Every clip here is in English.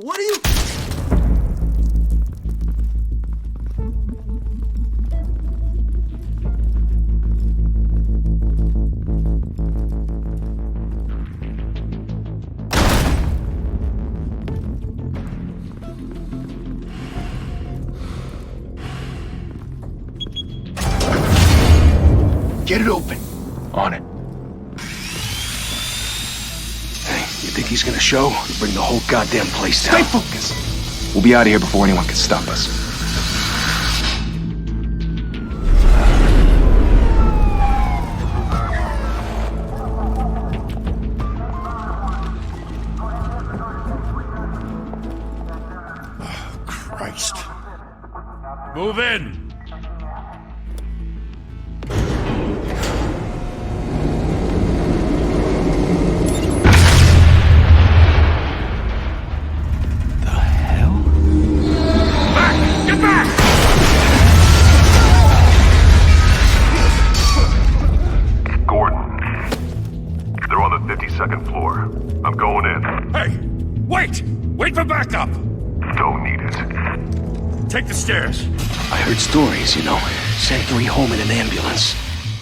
What are you... Get it open. On it. Hey, you think he's gonna show? He'll bring the whole goddamn place down. Stay focused! We'll be out of here before anyone can stop us. Oh, Christ. Move in! Second floor. I'm going in. Hey! Wait! Wait for backup! Don't need it. Take the stairs. I heard stories, you know. Sent 3 home in an ambulance.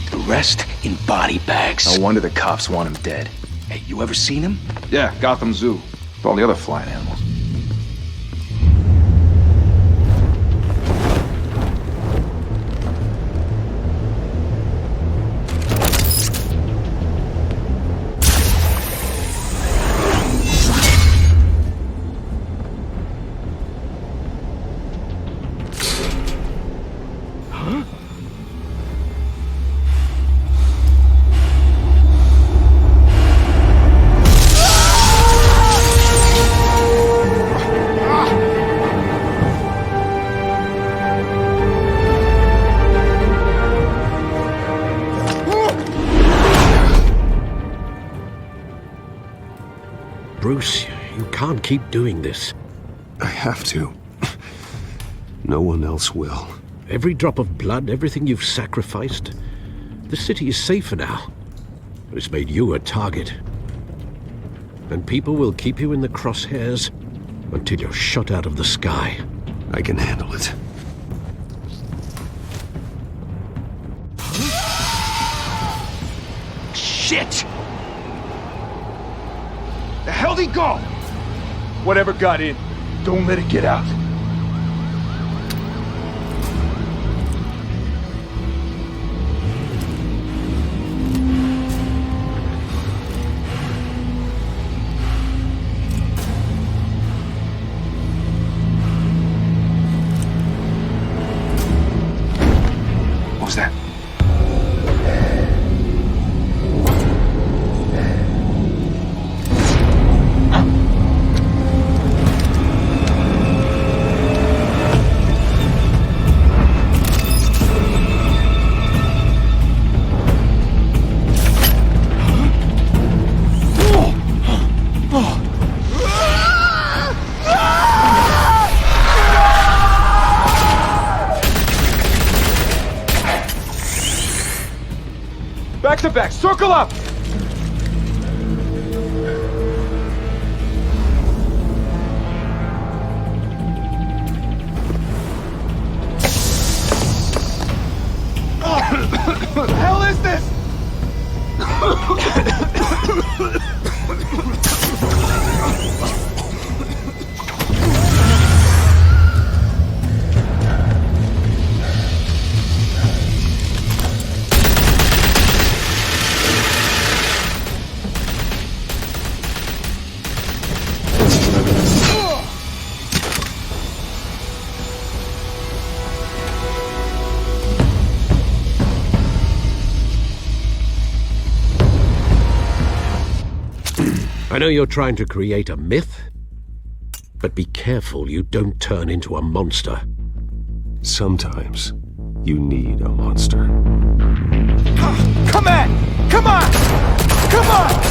The rest in body bags. No wonder the cops want him dead. Hey, you ever seen him? Yeah, Gotham Zoo. With all the other flying animals. Bruce, you can't keep doing this. I have to. No one else will. Every drop of blood, everything you've sacrificed. The city is safer now. It's made you a target. And people will keep you in the crosshairs until you're shot out of the sky. I can handle it. Shit! The hell'd he go? Whatever got in, don't let it get out. What was that? Back to back, circle up! What the hell is this? I know you're trying to create a myth, but be careful you don't turn into a monster. Sometimes you need a monster. Come on! Come on! Come on!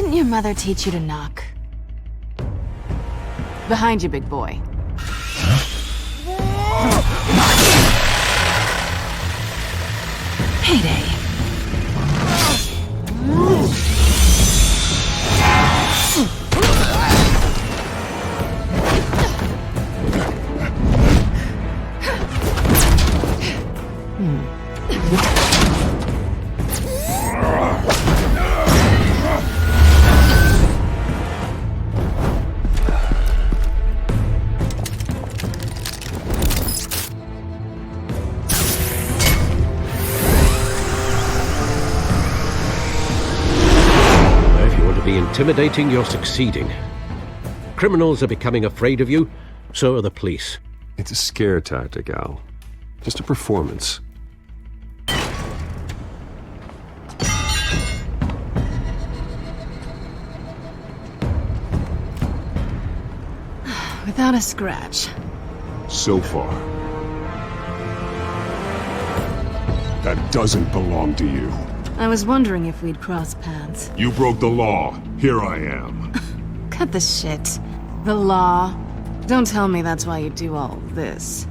Didn't your mother teach you to knock? Behind you, big boy. Heyday. Intimidating, you're succeeding. Criminals are becoming afraid of you, so are the police. It's a scare tactic, Al. Just a performance. Without a scratch. So far. That doesn't belong to you. I was wondering if we'd cross paths. You broke the law. Here I am. Cut the shit. The law. Don't tell me that's why you do all this.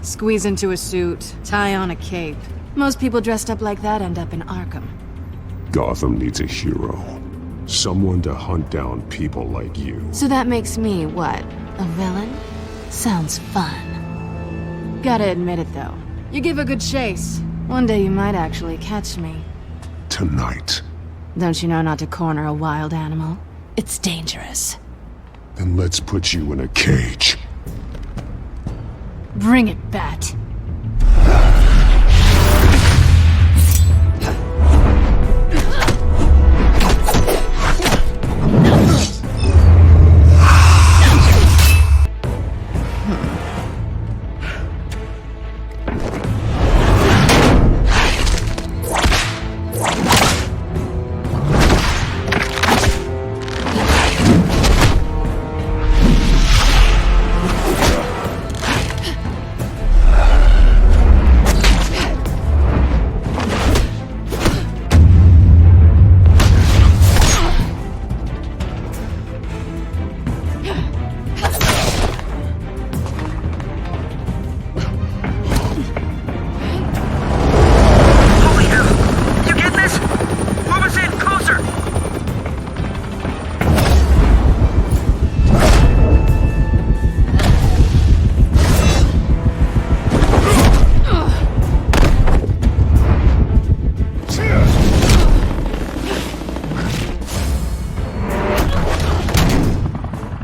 Squeeze into a suit, tie on a cape. Most people dressed up like that end up in Arkham. Gotham needs a hero. Someone to hunt down people like you. So that makes me, what, a villain? Sounds fun. Gotta admit it, though. You give a good chase. One day you might actually catch me. Tonight. Don't you know not to corner a wild animal? It's dangerous. Then let's put you in a cage. Bring it, Bat.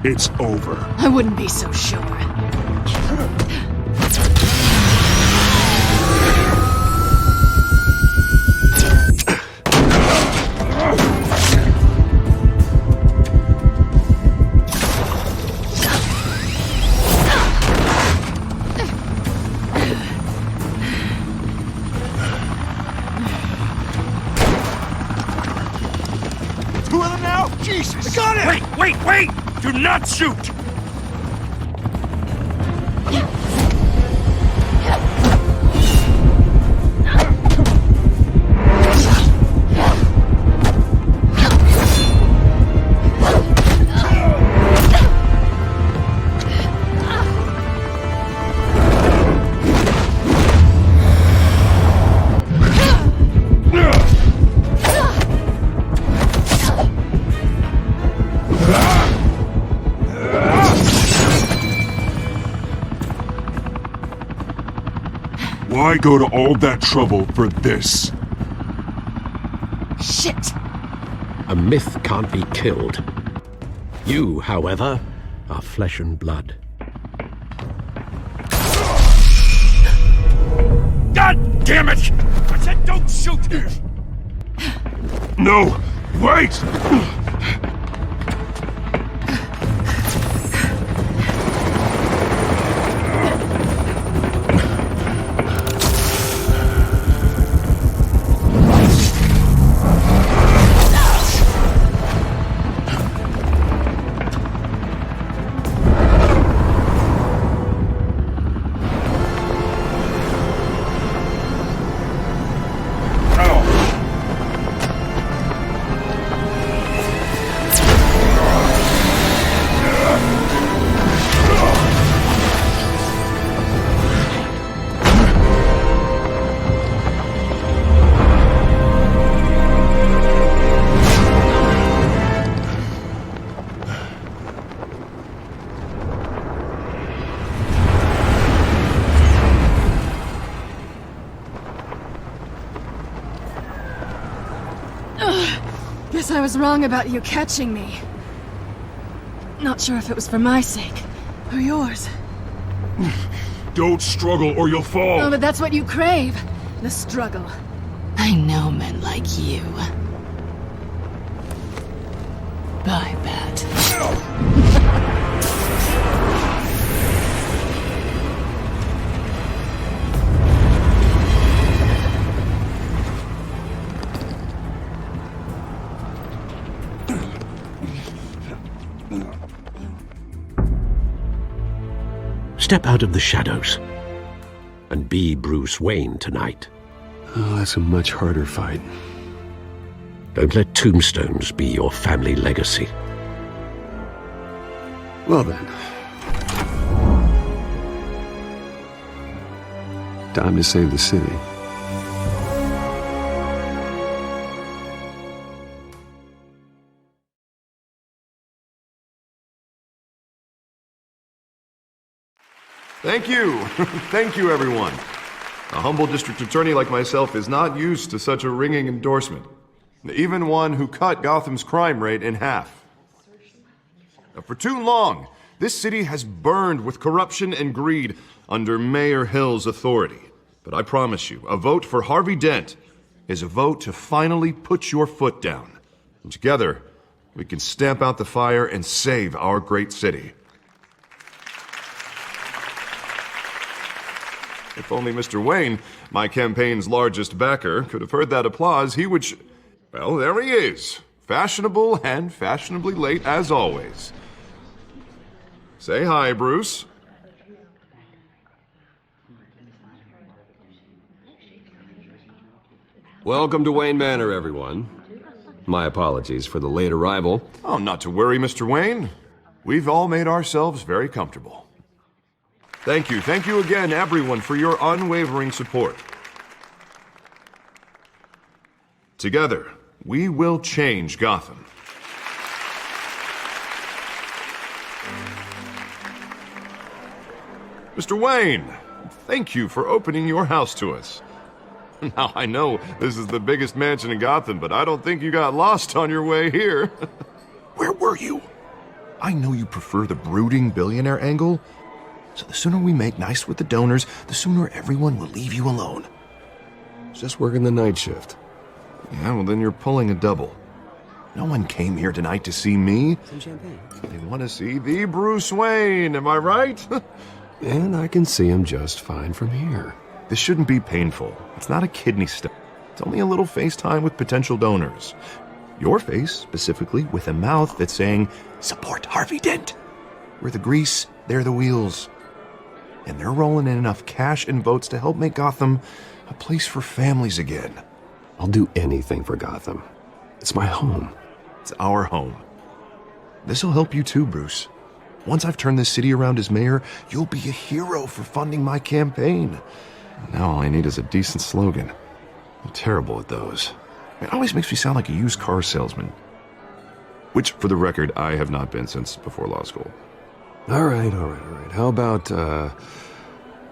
It's over. I wouldn't be so sure. Two of them now? Jesus! I got it! Wait! Do not shoot! Why go to all that trouble for this? Shit! A myth can't be killed. You, however, are flesh and blood. God damn it! I said don't shoot! No! Wait! Guess I was wrong about you catching me. Not sure if it was for my sake, or yours. Don't struggle or you'll fall! Oh, but that's what you crave. The struggle. I know men like you. Bye, Bat. Step out of the shadows and be Bruce Wayne tonight. Oh, that's a much harder fight. Don't let tombstones be your family legacy. Well then. Time to save the city. Thank you. Thank you, everyone. A humble district attorney like myself is not used to such a ringing endorsement. Even one who cut Gotham's crime rate in half. For too long, this city has burned with corruption and greed under Mayor Hill's authority. But I promise you, a vote for Harvey Dent is a vote to finally put your foot down. And together, we can stamp out the fire and save our great city. If only Mr. Wayne, my campaign's largest backer, could have heard that applause, he would well, there he is. Fashionable and fashionably late as always. Say hi, Bruce. Welcome to Wayne Manor, everyone. My apologies for the late arrival. Oh, not to worry, Mr. Wayne. We've all made ourselves very comfortable. Thank you again, everyone, for your unwavering support. Together, we will change Gotham. Mr. Wayne, thank you for opening your house to us. Now, I know this is the biggest mansion in Gotham, but I don't think you got lost on your way here. Where were you? I know you prefer the brooding billionaire angle, so the sooner we make nice with the donors, the sooner everyone will leave you alone. Just working the night shift. Yeah, well then you're pulling a double. No one came here tonight to see me. Some champagne. They want to see the Bruce Wayne, am I right? And I can see him just fine from here. This shouldn't be painful. It's not a kidney stone. It's only a little FaceTime with potential donors. Your face, specifically, with a mouth that's saying, support Harvey Dent. We're the grease, they're the wheels. And they're rolling in enough cash and votes to help make Gotham a place for families again. I'll do anything for Gotham. It's my home. It's our home. This'll help you too, Bruce. Once I've turned this city around as mayor, you'll be a hero for funding my campaign. Now all I need is a decent slogan. I'm terrible at those. It always makes me sound like a used car salesman. Which, for the record, I have not been since before law school. All right. How about,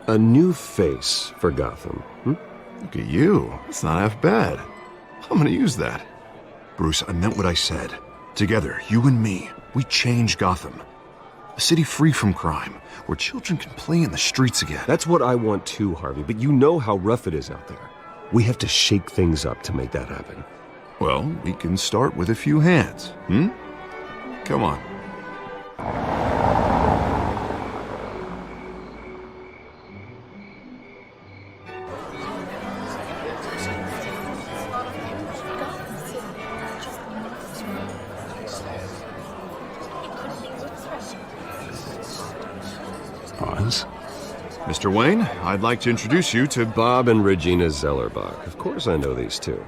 a new face for Gotham? Look at you. That's not half bad. I'm gonna use that. Bruce, I meant what I said. Together, you and me, we change Gotham. A city free from crime, where children can play in the streets again. That's what I want too, Harvey, but you know how rough it is out there. We have to shake things up to make that happen. Well, we can start with a few hands, Come on. Pause. Mr. Wayne, I'd like to introduce you to Bob and Regina Zellerbach. Of course I know these two.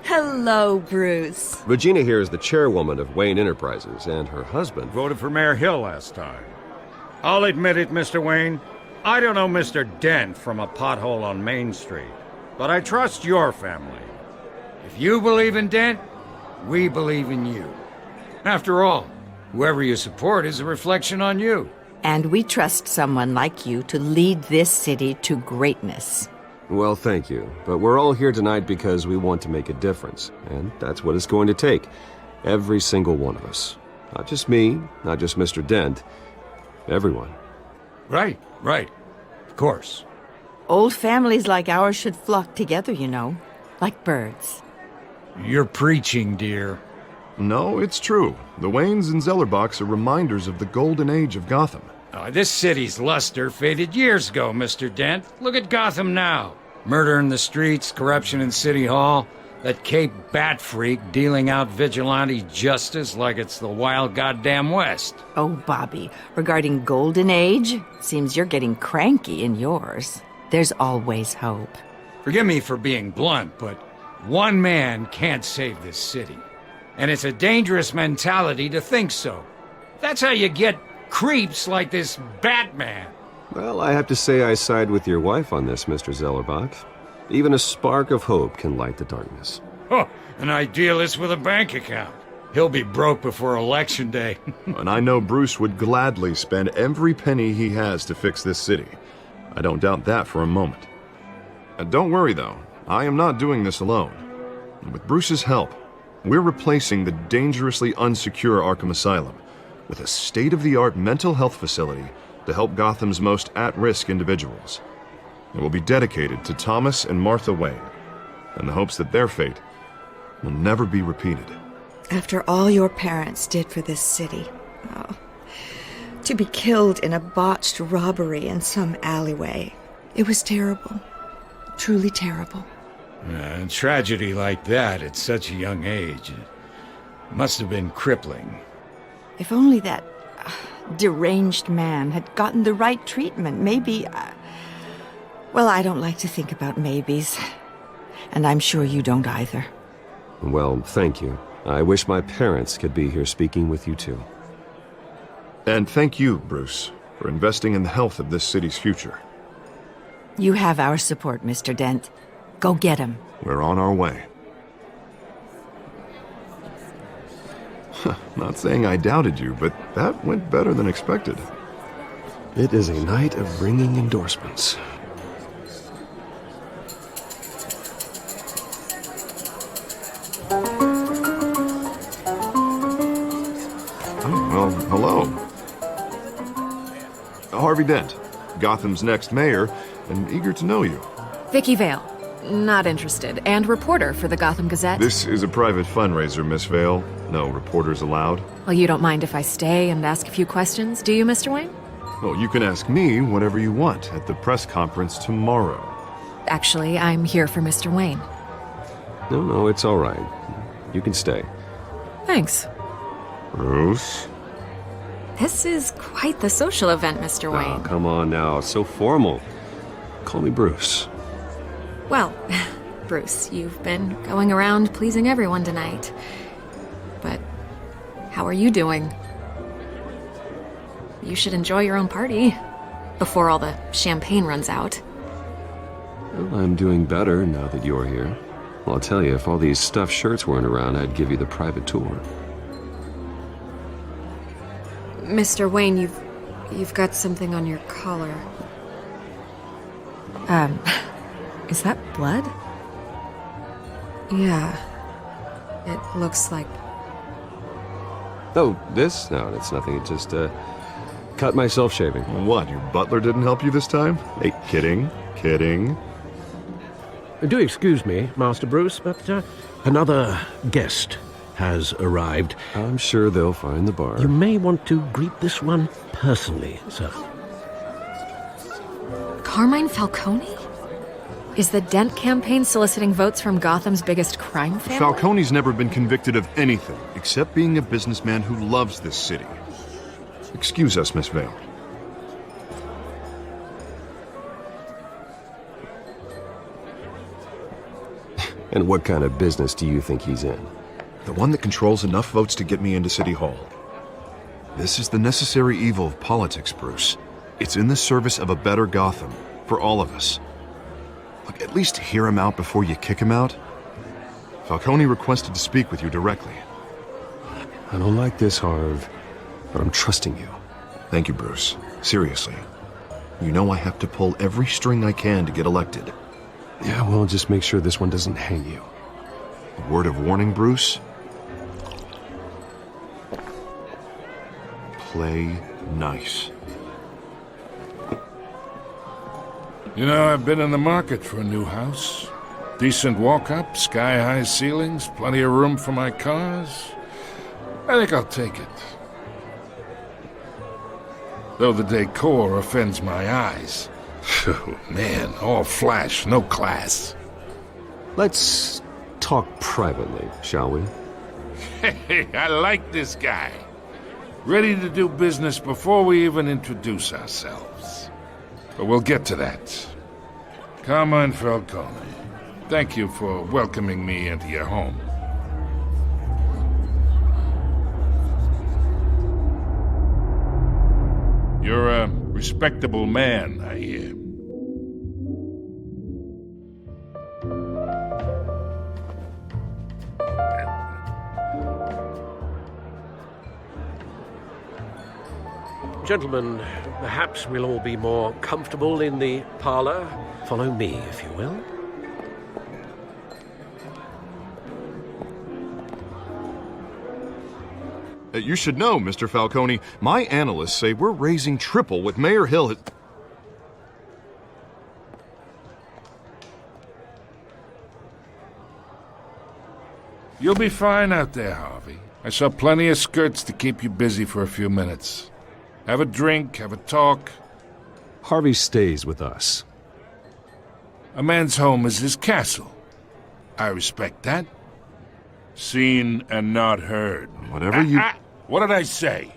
Hello, Bruce. Regina here is the chairwoman of Wayne Enterprises, and her husband Voted for Mayor Hill last time. I'll admit it, Mr. Wayne. I don't know Mr. Dent from a pothole on Main Street, but I trust your family. If you believe in Dent, we believe in you. After all, whoever you support is a reflection on you. And we trust someone like you to lead this city to greatness. Well, thank you. But we're all here tonight because we want to make a difference, and that's what it's going to take. Every single one of us. Not just me, not just Mr. Dent. Everyone. Right. Of course. Old families like ours should flock together, you know. Like birds. You're preaching, dear. No, it's true. The Waynes and Zellerbachs are reminders of the golden age of Gotham. This city's luster faded years ago, Mr. Dent. Look at Gotham now. Murder in the streets, corruption in City Hall, that Cape Bat freak dealing out vigilante justice like it's the wild goddamn West. Oh, Bobby, regarding Golden Age, seems you're getting cranky in yours. There's always hope. Forgive me for being blunt, but one man can't save this city. And it's a dangerous mentality to think so. That's how you get creeps like this Batman. Well, I have to say I side with your wife on this, Mr. Zellerbach. Even a spark of hope can light the darkness. Oh, an idealist with a bank account. He'll be broke before Election Day. And I know Bruce would gladly spend every penny he has to fix this city. I don't doubt that for a moment. Don't worry, though. I am not doing this alone. With Bruce's help, we're replacing the dangerously unsecure Arkham Asylum with a state-of-the-art mental health facility to help Gotham's most at-risk individuals. It will be dedicated to Thomas and Martha Wayne, in the hopes that their fate will never be repeated. After all your parents did for this city, to be killed in a botched robbery in some alleyway, it was terrible. Truly terrible. A tragedy like that at such a young age, it must have been crippling. If only that deranged man had gotten the right treatment, maybe... Well, I don't like to think about maybes. And I'm sure you don't either. Well, thank you. I wish my parents could be here speaking with you too. And thank you, Bruce, for investing in the health of this city's future. You have our support, Mr. Dent. Go get him. We're on our way. Not saying I doubted you, but that went better than expected. It is a night of ringing endorsements. Well, hello. Harvey Dent, Gotham's next mayor, and eager to know you. Vicki Vale. Not interested. And reporter for the Gotham Gazette. This is a private fundraiser, Miss Vale. No reporters allowed. Well, you don't mind if I stay and ask a few questions, do you, Mr. Wayne? Well, you can ask me whatever you want at the press conference tomorrow. Actually, I'm here for Mr. Wayne. No, it's all right. You can stay. Thanks. Bruce? This is quite the social event, Mr. Wayne. Oh, come on now. It's so formal. Call me Bruce. Well, Bruce, you've been going around pleasing everyone tonight. But how are you doing? You should enjoy your own party before all the champagne runs out. Well, I'm doing better now that you're here. Well, I'll tell you, if all these stuffed shirts weren't around, I'd give you the private tour. Mr. Wayne, you've got something on your collar. Is that blood? Yeah. It looks like... Oh, this? No, it's nothing. It just, cut myself shaving. What, your butler didn't help you this time? Hey, kidding. Do excuse me, Master Bruce, but another guest has arrived. I'm sure they'll find the bar. You may want to greet this one personally, sir. Carmine Falcone? Is the Dent campaign soliciting votes from Gotham's biggest crime family? Falcone's never been convicted of anything except being a businessman who loves this city. Excuse us, Miss Vale. And what kind of business do you think he's in? The one that controls enough votes to get me into City Hall. This is the necessary evil of politics, Bruce. It's in the service of a better Gotham, for all of us. Look, at least hear him out before you kick him out. Falcone requested to speak with you directly. I don't like this, Harv, but I'm trusting you. Thank you, Bruce. Seriously. You know I have to pull every string I can to get elected. Yeah, well, just make sure this one doesn't hang you. A word of warning, Bruce? play nice. You know, I've been in the market for a new house. Decent walk-up, sky-high ceilings, plenty of room for my cars. I think I'll take it. Though the decor offends my eyes. Oh, man, all flash, no class. Let's talk privately, shall we? Hey, I like this guy. Ready to do business before we even introduce ourselves. But we'll get to that. Carmine Falcone, thank you for welcoming me into your home. You're a respectable man, I hear. Gentlemen, perhaps we'll all be more comfortable in the parlor. Follow me, if you will. You should know, Mr. Falcone, my analysts say we're raising triple what Mayor Hill has... You'll be fine out there, Harvey. I saw plenty of skirts to keep you busy for a few minutes. Have a drink, have a talk. Harvey stays with us. A man's home is his castle. I respect that. Seen and not heard. Whatever you... What did I say?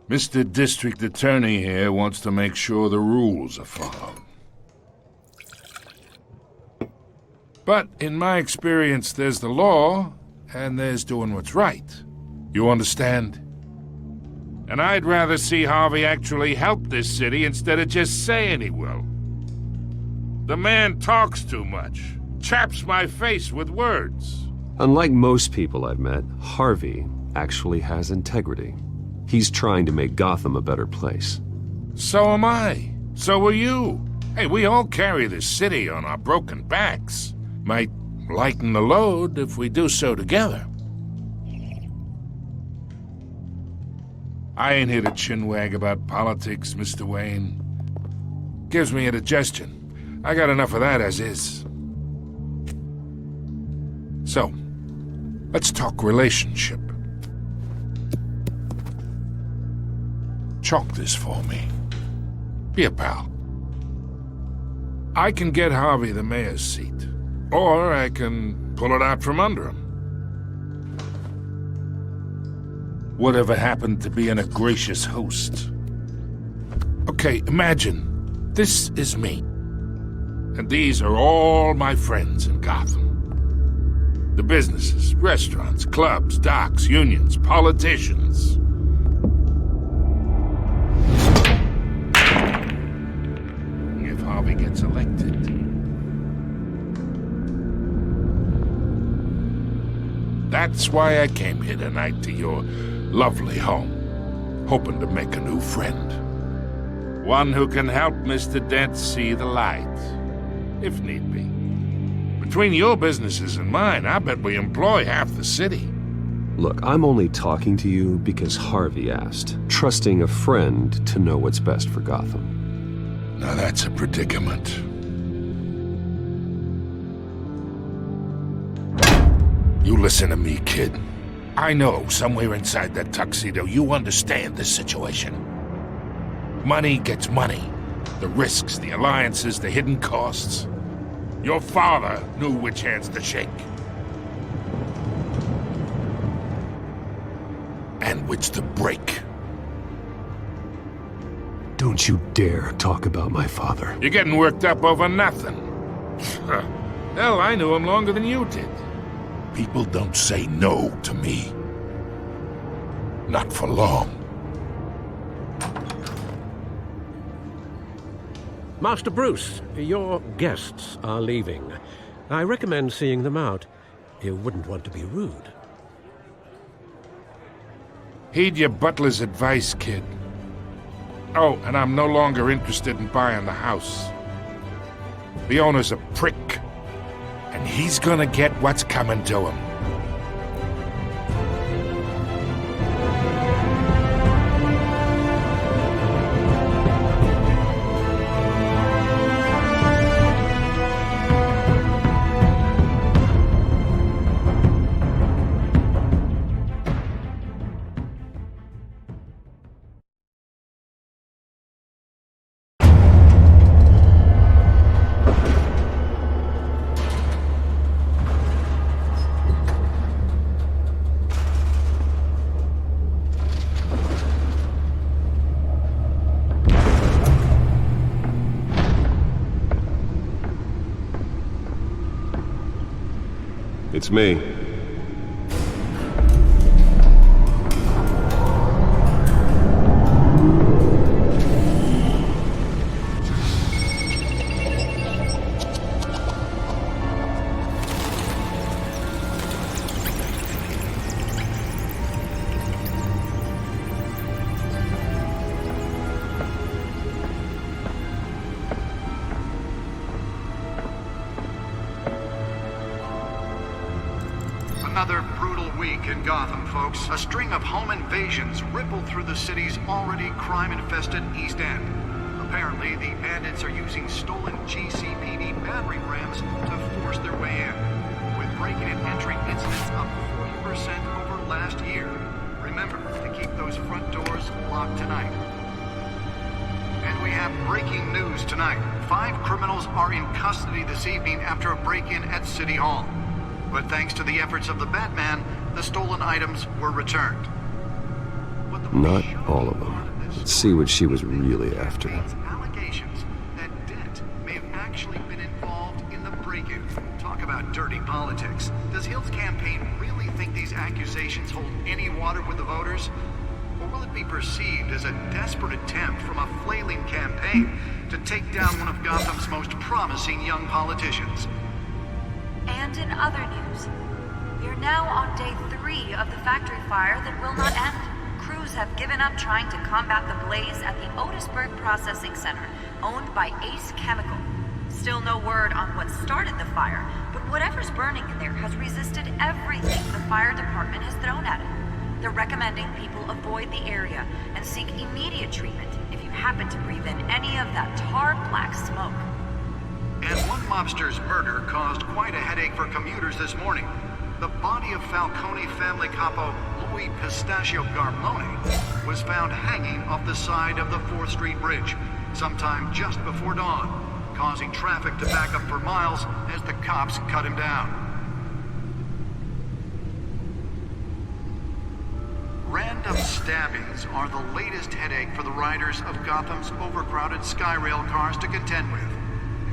Mr. District Attorney here wants to make sure the rules are followed. But in my experience, there's the law, and there's doing what's right. You understand? And I'd rather see Harvey actually help this city instead of just saying he will. The man talks too much, chaps my face with words. Unlike most people I've met, Harvey actually has integrity. He's trying to make Gotham a better place. So am I. So are you. Hey, we all carry this city on our broken backs. Might lighten the load if we do so together. I ain't here to chinwag about politics, Mr. Wayne. Gives me indigestion. I got enough of that as is. So, let's talk relationship. Chalk this for me. Be a pal. I can get Harvey the mayor's seat, or I can pull it out from under him. Whatever happened to being a gracious host? Okay, imagine, this is me. And these are all my friends in Gotham. The businesses, restaurants, clubs, docks, unions, politicians. If Harvey gets elected. That's why I came here tonight to your lovely home, hoping to make a new friend. One who can help Mr. Dent see the light, if need be. Between your businesses and mine, I bet we employ half the city. Look, I'm only talking to you because Harvey asked, trusting a friend to know what's best for Gotham. Now that's a predicament. You listen to me, kid. I know somewhere inside that tuxedo you understand this situation. Money gets money. The risks, the alliances, the hidden costs. Your father knew which hands to shake. And which to break. Don't you dare talk about my father. You're getting worked up over nothing. Hell, I knew him longer than you did. People don't say no to me. Not for long. Master Bruce, your guests are leaving. I recommend seeing them out. You wouldn't want to be rude. Heed your butler's advice, kid. Oh, and I'm no longer interested in buying the house. The owner's a prick, and he's gonna get what's coming to him. It's me. Another brutal week in Gotham, folks. A string of home invasions rippled through the city's already crime-infested East End. Apparently, the bandits are using stolen GCPD battering rams to force their way in, with breaking and entering incidents up 40% over last year. Remember to keep those front doors locked tonight. And we have breaking news tonight. 5 criminals are in custody this evening after a break-in at City Hall. But thanks to the efforts of the Batman, the stolen items were returned. Not all of them. Let's see what she was really after. Allegations that Dent may have actually been involved in the break-in. Talk about dirty politics. Does Hill's campaign really think these accusations hold any water with the voters? Or will it be perceived as a desperate attempt from a flailing campaign to take down one of Gotham's most promising young politicians? And in other news, we are now on day 3 of the factory fire that will not end. Crews have given up trying to combat the blaze at the Otisburg Processing Center, owned by Ace Chemical. Still no word on what started the fire, but whatever's burning in there has resisted everything the fire department has thrown at it. They're recommending people avoid the area and seek immediate treatment if you happen to breathe in any of that tar black smoke. And one mobster's murder caused quite a headache for commuters this morning. The body of Falcone family capo Louis Pistachio Garmone was found hanging off the side of the 4th Street Bridge sometime just before dawn, causing traffic to back up for miles as the cops cut him down. Random stabbings are the latest headache for the riders of Gotham's overcrowded Skyrail cars to contend with.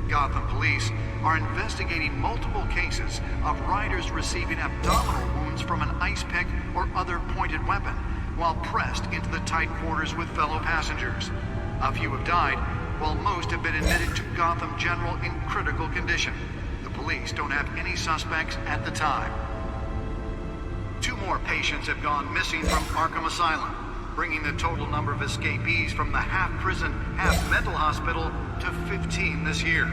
Gotham police are investigating multiple cases of riders receiving abdominal wounds from an ice pick or other pointed weapon while pressed into the tight quarters with fellow passengers. A few have died, while most have been admitted to Gotham General in critical condition. The police don't have any suspects at the time. 2 more patients have gone missing from Arkham Asylum, bringing the total number of escapees from the half-prison, half-mental hospital to 15 this year.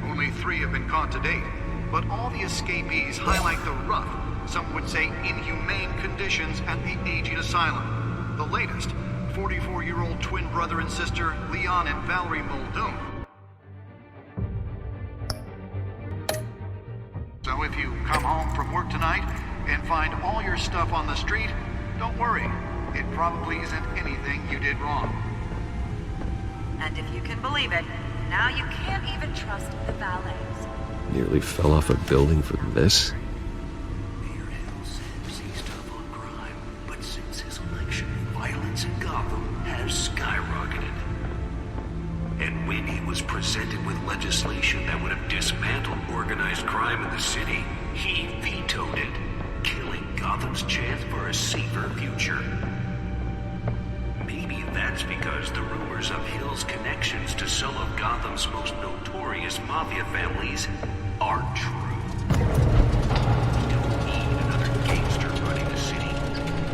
Only 3 have been caught to date, but all the escapees highlight the rough, some would say inhumane conditions at the aging asylum. The latest, 44-year-old twin brother and sister Leon and Valerie Muldoon. So if you come home from work tonight and find all your stuff on the street, don't worry. It probably isn't anything you did wrong. And if you can believe it, now you can't even trust the valets. Nearly fell off a building for this? Mayor Hill seized up on crime, but since his election, violence in Gotham has skyrocketed. And when he was presented with legislation that would have dismantled organized crime in the city, he vetoed it, killing Gotham's chance for a safer future. Maybe that's because the rumors of Hill's connections to some of Gotham's most notorious mafia families aren't true. We don't need another gangster running the city.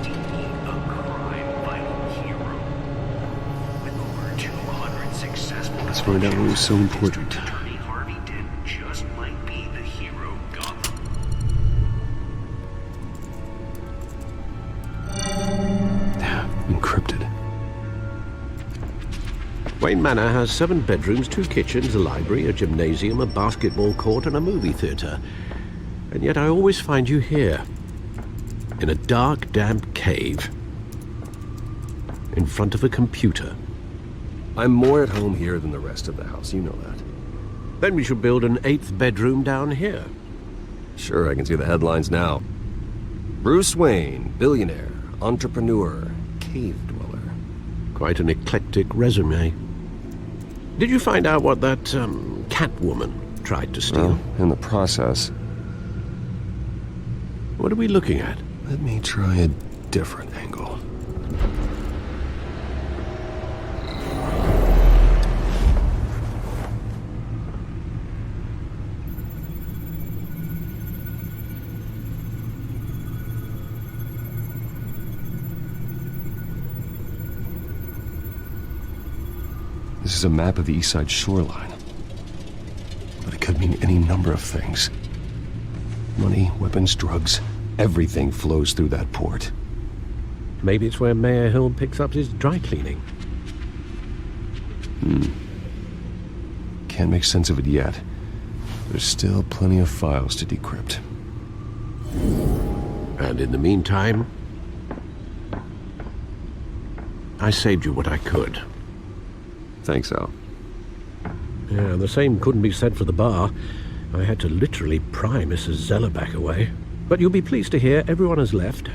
We need a crime-fighting hero. With over 200 successful... Let's find out what was so important. Attorney Harvey Dent Wayne Manor has 7 bedrooms, 2 kitchens, a library, a gymnasium, a basketball court, and a movie theatre. And yet I always find you here, in a dark, damp cave, in front of a computer. I'm more at home here than the rest of the house, you know that. Then we should build an 8th bedroom down here. Sure, I can see the headlines now. Bruce Wayne, billionaire, entrepreneur, cave dweller. Quite an eclectic resume. Did you find out what that, Catwoman tried to steal? Well, in the process. What are we looking at? Let me try a different angle. This is a map of the East Side shoreline. But it could mean any number of things. Money, weapons, drugs, everything flows through that port. Maybe it's where Mayor Hill picks up his dry cleaning. Can't make sense of it yet. There's still plenty of files to decrypt. And in the meantime, I saved you what I could. Thanks, Al. Yeah, the same couldn't be said for the bar. I had to literally pry Mrs. Zellerback away. But you'll be pleased to hear everyone has left,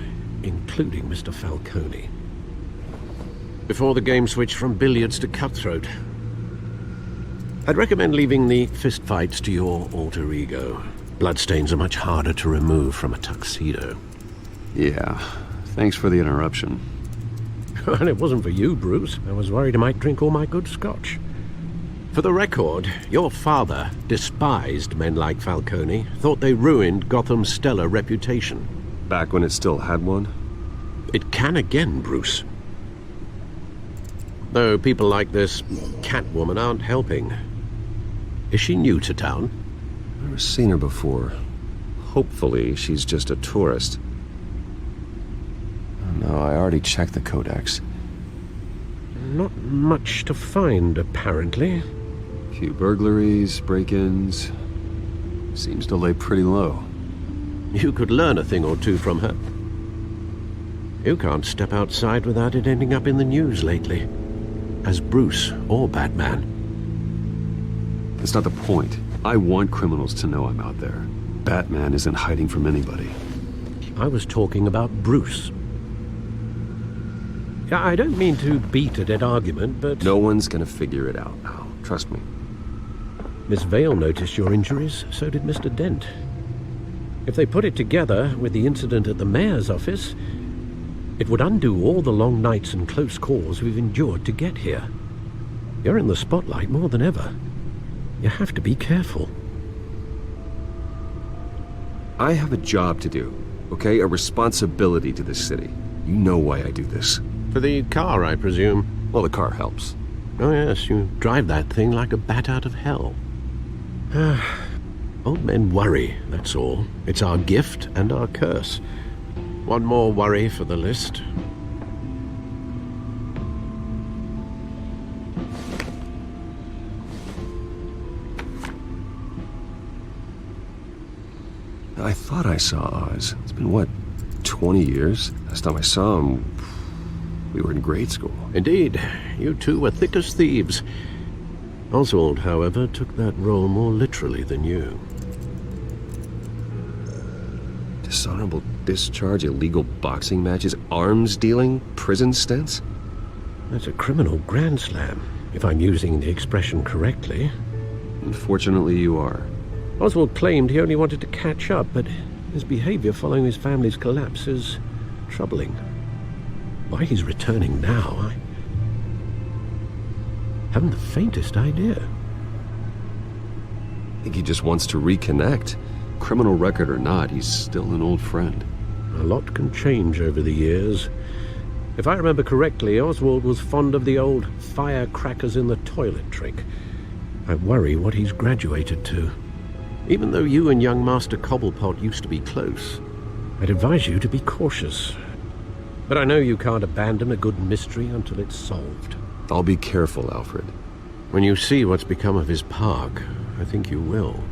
including Mr. Falcone. Before the game switched from billiards to cutthroat. I'd recommend leaving the fistfights to your alter ego. Bloodstains are much harder to remove from a tuxedo. Yeah, thanks for the interruption. And it wasn't for you, Bruce. I was worried I might drink all my good scotch. For the record, your father despised men like Falcone, thought they ruined Gotham's stellar reputation. Back when it still had one? It can again, Bruce. Though people like this Catwoman aren't helping. Is she new to town? I've never seen her before. Hopefully, she's just a tourist. No, I already checked the codex. Not much to find, apparently. Few burglaries, break-ins. Seems to lay pretty low. You could learn a thing or two from her. You can't step outside without it ending up in the news lately. As Bruce or Batman. That's not the point. I want criminals to know I'm out there. Batman isn't hiding from anybody. I was talking about Bruce. I don't mean to beat a dead argument, but... No one's gonna figure it out now. Trust me. Miss Vale noticed your injuries, so did Mr. Dent. If they put it together with the incident at the mayor's office, it would undo all the long nights and close calls we've endured to get here. You're in the spotlight more than ever. You have to be careful. I have a job to do, okay? A responsibility to this city. You know why I do this. For the car, I presume? Well, the car helps. Oh yes, you drive that thing like a bat out of hell. Old men worry, that's all. It's our gift and our curse. One more worry for the list. I thought I saw Oz. It's been, what, 20 years? Last time I saw him, we were in grade school. Indeed. You two were thick as thieves. Oswald, however, took that role more literally than you. Dishonorable discharge, illegal boxing matches, arms dealing, prison stints? That's a criminal grand slam, if I'm using the expression correctly. Unfortunately, you are. Oswald claimed he only wanted to catch up, but his behavior following his family's collapse is troubling. Why he's returning now, I haven't the faintest idea. I think he just wants to reconnect. Criminal record or not, he's still an old friend. A lot can change over the years. If I remember correctly, Oswald was fond of the old firecrackers in the toilet trick. I worry what he's graduated to. Even though you and young Master Cobblepot used to be close, I'd advise you to be cautious. But I know you can't abandon a good mystery until it's solved. I'll be careful, Alfred. When you see what's become of his park, I think you will.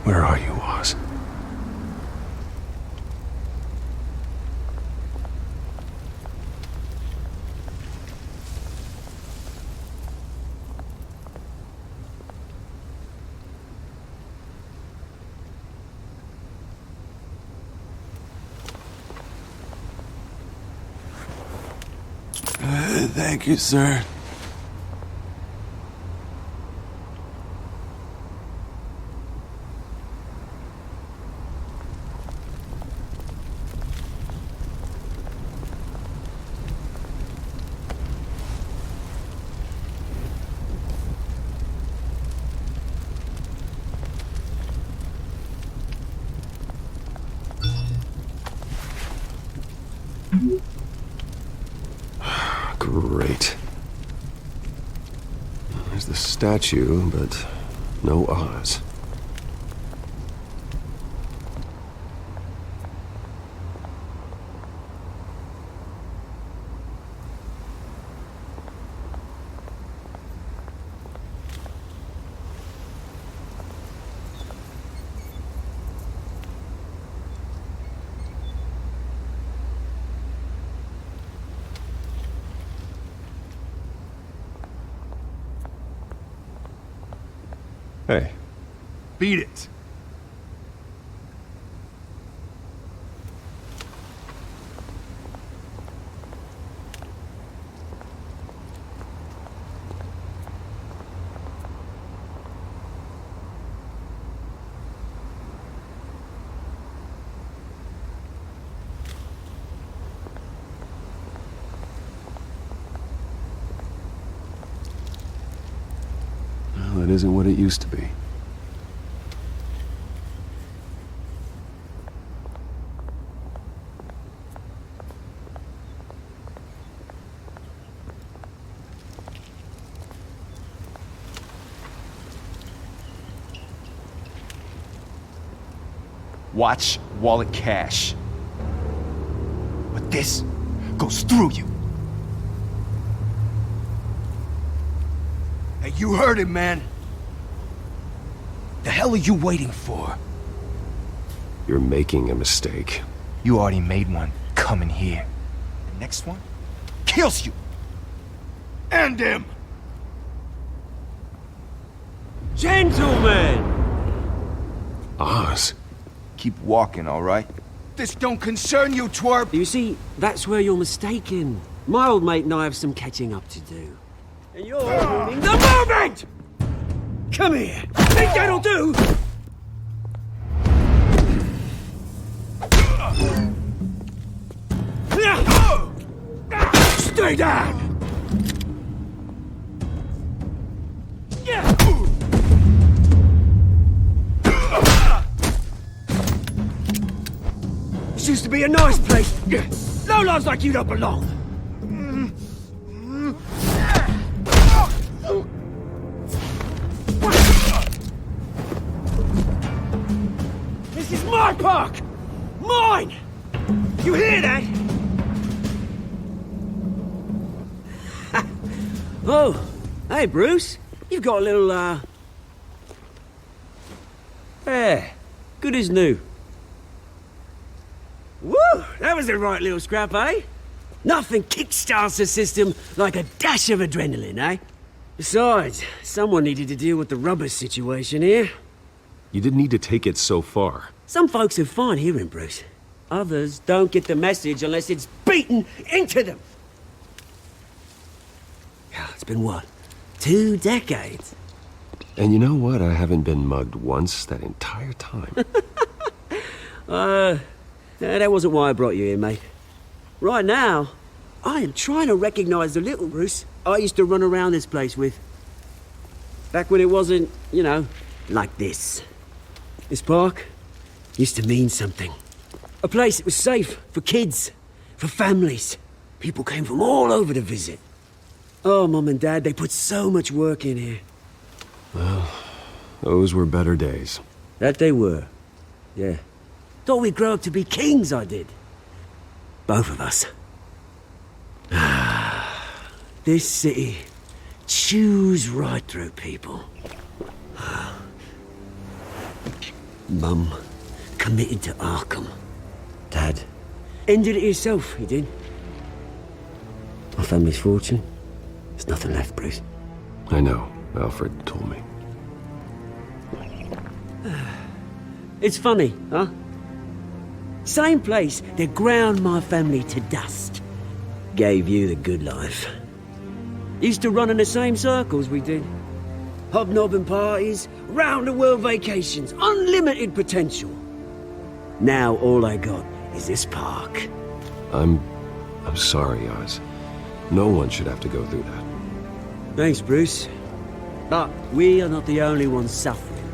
Where are you, Oz? Thank you, sir. Great. There's the statue, but no Oz. Hey. Beat it. Well, it isn't what it used to be. Watch wallet cash. But this goes through you. Hey, you heard it, man. The hell are you waiting for? You're making a mistake. You already made one coming here. The next one kills you. And him. Gentlemen! Oz. Keep walking, all right? This don't concern you, twerp! You see, that's where you're mistaken. My old mate and I have some catching up to do. And you're ruining the moment! Come here! Think that'll do? Stay down! This used to be a nice place. Lowlifes like you don't belong. This is my park! Mine! You hear that? Oh, hey Bruce. You've got a little, yeah, good as new. Woo! That was a right little scrap, eh? Nothing kickstarts the system like a dash of adrenaline, eh? Besides, someone needed to deal with the rubber situation here. You didn't need to take it so far. Some folks are fine hearing, Bruce. Others don't get the message unless it's beaten into them. Yeah, it's been what? 2 decades? And you know what? I haven't been mugged once that entire time. That wasn't why I brought you here, mate. Right now, I am trying to recognize the little Bruce I used to run around this place with. Back when it wasn't, you know, like this. This park used to mean something. A place that was safe for kids, for families. People came from all over to visit. Oh, Mum and Dad, they put so much work in here. Well, those were better days. That they were. Yeah. Thought we'd grow up to be kings, I did. Both of us. This city chews right through people. Mum committed to Arkham. Dad ended it himself, he did. My family's fortune. There's nothing left, Bruce. I know. Alfred told me. It's funny, huh? Same place that ground my family to dust. Gave you the good life. Used to run in the same circles we did. Hobnobbing parties, round-the-world vacations, unlimited potential. Now all I got is this park. I'm sorry, Oz. No one should have to go through that. Thanks, Bruce. But we are not the only ones suffering.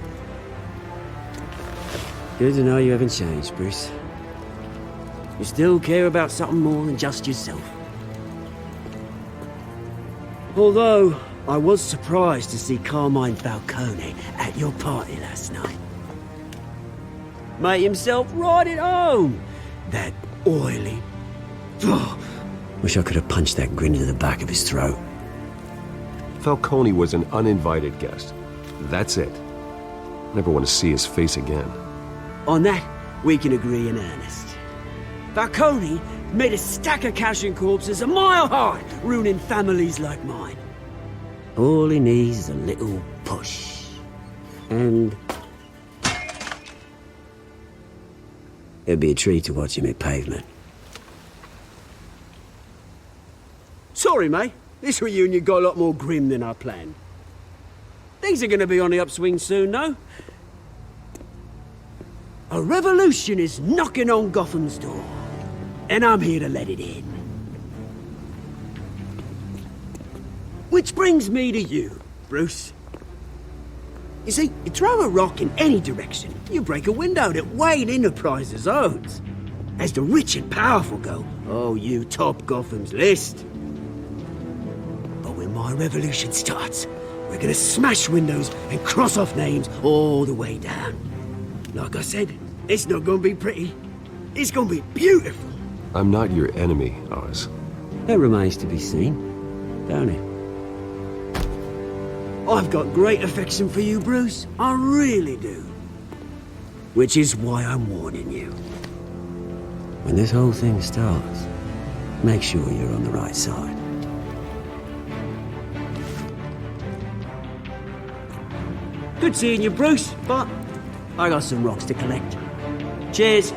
Good to know you haven't changed, Bruce. You still care about something more than just yourself. Although, I was surprised to see Carmine Falcone at your party last night. Made himself right at home. That oily... Wish I could have punched that grin into the back of his throat. Falcone was an uninvited guest. That's it. Never want to see his face again. On that, we can agree in earnest. Falcone made a stack of cash and corpses a mile high, ruining families like mine. All he needs is a little push. And... it'd be a treat to watch him hit pavement. Sorry, mate. This reunion got a lot more grim than I planned. Things are gonna be on the upswing soon, though. A revolution is knocking on Gotham's door. And I'm here to let it in. Which brings me to you, Bruce. You see, you throw a rock in any direction, you break a window that Wayne Enterprises owns. As the rich and powerful go, oh, you top Gotham's list. But when my revolution starts, we're gonna smash windows and cross off names all the way down. Like I said, it's not gonna be pretty. It's gonna be beautiful. I'm not your enemy, Oz. That remains to be seen, don't it? I've got great affection for you, Bruce. I really do. Which is why I'm warning you. When this whole thing starts, make sure you're on the right side. Good seeing you, Bruce, but I got some rocks to collect. Cheers.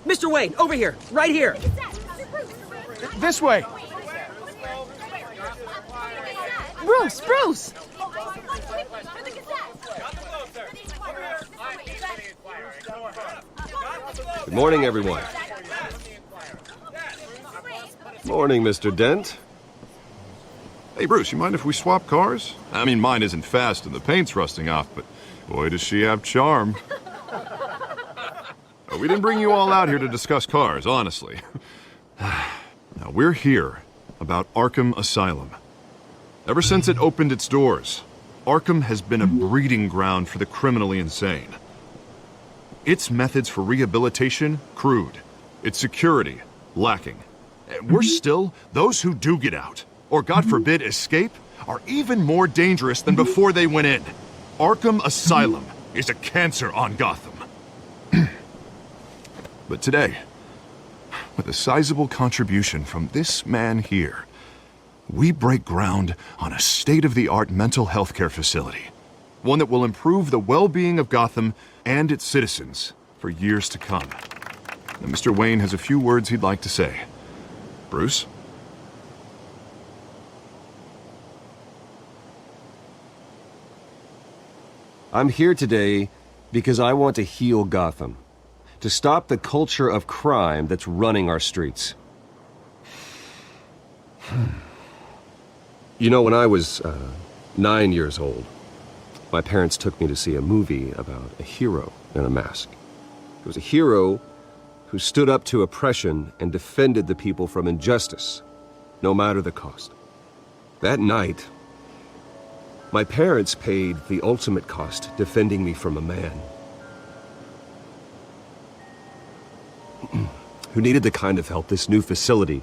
Mr. Wayne, over here, right here. This way. Bruce, Bruce! Good morning, everyone. Morning, Mr. Dent. Hey, Bruce, you mind if we swap cars? I mean, mine isn't fast and the paint's rusting off, but boy, does she have charm. We didn't bring you all out here to discuss cars, honestly. Now, we're here about Arkham Asylum. Ever since it opened its doors, Arkham has been a breeding ground for the criminally insane. Its methods for rehabilitation, crude. Its security, lacking. Worse still, those who do get out, or God forbid, escape, are even more dangerous than before they went in. Arkham Asylum is a cancer on Gotham. But today, with a sizable contribution from this man here, we break ground on a state-of-the-art mental health care facility. One that will improve the well-being of Gotham and its citizens for years to come. Now, Mr. Wayne has a few words he'd like to say. Bruce? I'm here today because I want to heal Gotham. To stop the culture of crime that's running our streets. You know, when I was 9 years old, my parents took me to see a movie about a hero in a mask. It was a hero who stood up to oppression and defended the people from injustice, no matter the cost. That night, my parents paid the ultimate cost defending me from a man who needed the kind of help this new facility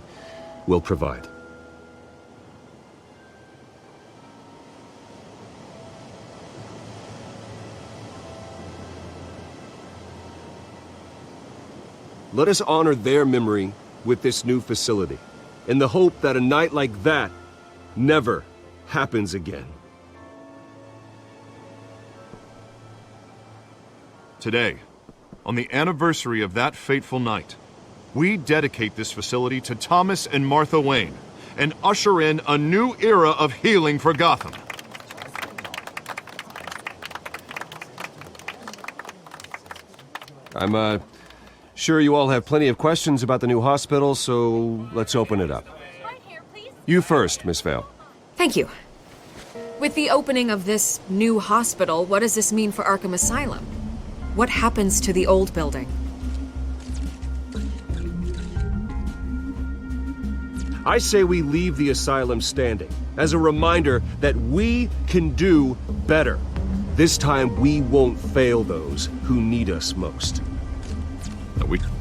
will provide. Let us honor their memory with this new facility, in the hope that a night like that never happens again. Today, on the anniversary of that fateful night, we dedicate this facility to Thomas and Martha Wayne and usher in a new era of healing for Gotham. I'm sure you all have plenty of questions about the new hospital, so let's open it up. You first, Miss Vale. Thank you. With the opening of this new hospital, what does this mean for Arkham Asylum? What happens to the old building? I say we leave the asylum standing, as a reminder that we can do better. This time we won't fail those who need us most.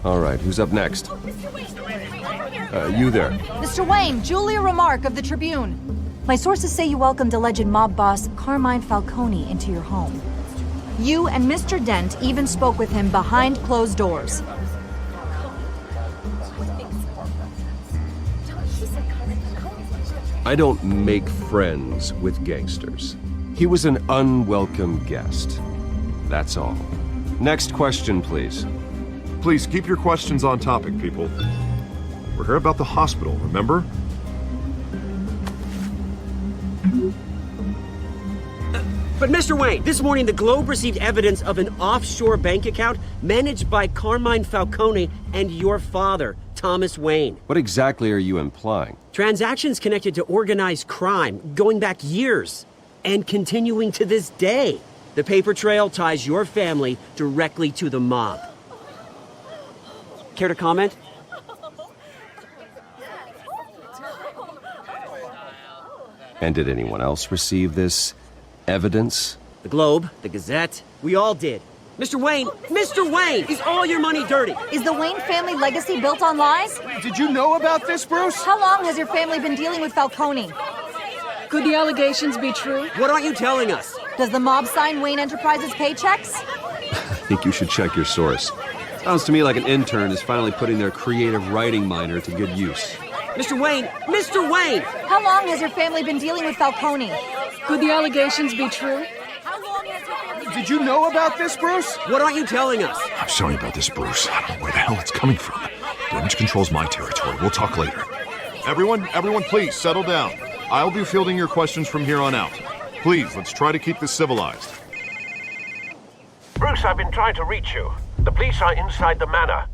All right, who's up next? You there. Mr. Wayne, Julia Remark of the Tribune. My sources say you welcomed alleged mob boss Carmine Falcone into your home. You and Mr. Dent even spoke with him behind closed doors. I don't make friends with gangsters. He was an unwelcome guest. That's all. Next question, please. Please keep your questions on topic, people. We're here about the hospital, remember? But Mr. Wayne, this morning the Globe received evidence of an offshore bank account managed by Carmine Falcone and your father, Thomas Wayne. What exactly are you implying? Transactions connected to organized crime going back years and continuing to this day. The paper trail ties your family directly to the mob. Care to comment? And did anyone else receive this evidence? The Globe, the Gazette, we all did. Mr. Wayne, is all your money dirty? Is the Wayne family legacy built on lies? Did you know about this, Bruce? How long has your family been dealing with Falcone? Could the allegations be true? What aren't you telling us? Does the mob sign Wayne Enterprises paychecks? I think you should check your source. Sounds to me like an intern is finally putting their creative writing minor to good use. Mr. Wayne! How long has your family been dealing with Falcone? Could the allegations be true? Did you know about this, Bruce? What aren't you telling us? I'm sorry about this, Bruce. I don't know where the hell it's coming from. Damage control's my territory. We'll talk later. Everyone, please, settle down. I'll be fielding your questions from here on out. Please, let's try to keep this civilized. Bruce, I've been trying to reach you. The police are inside the manor.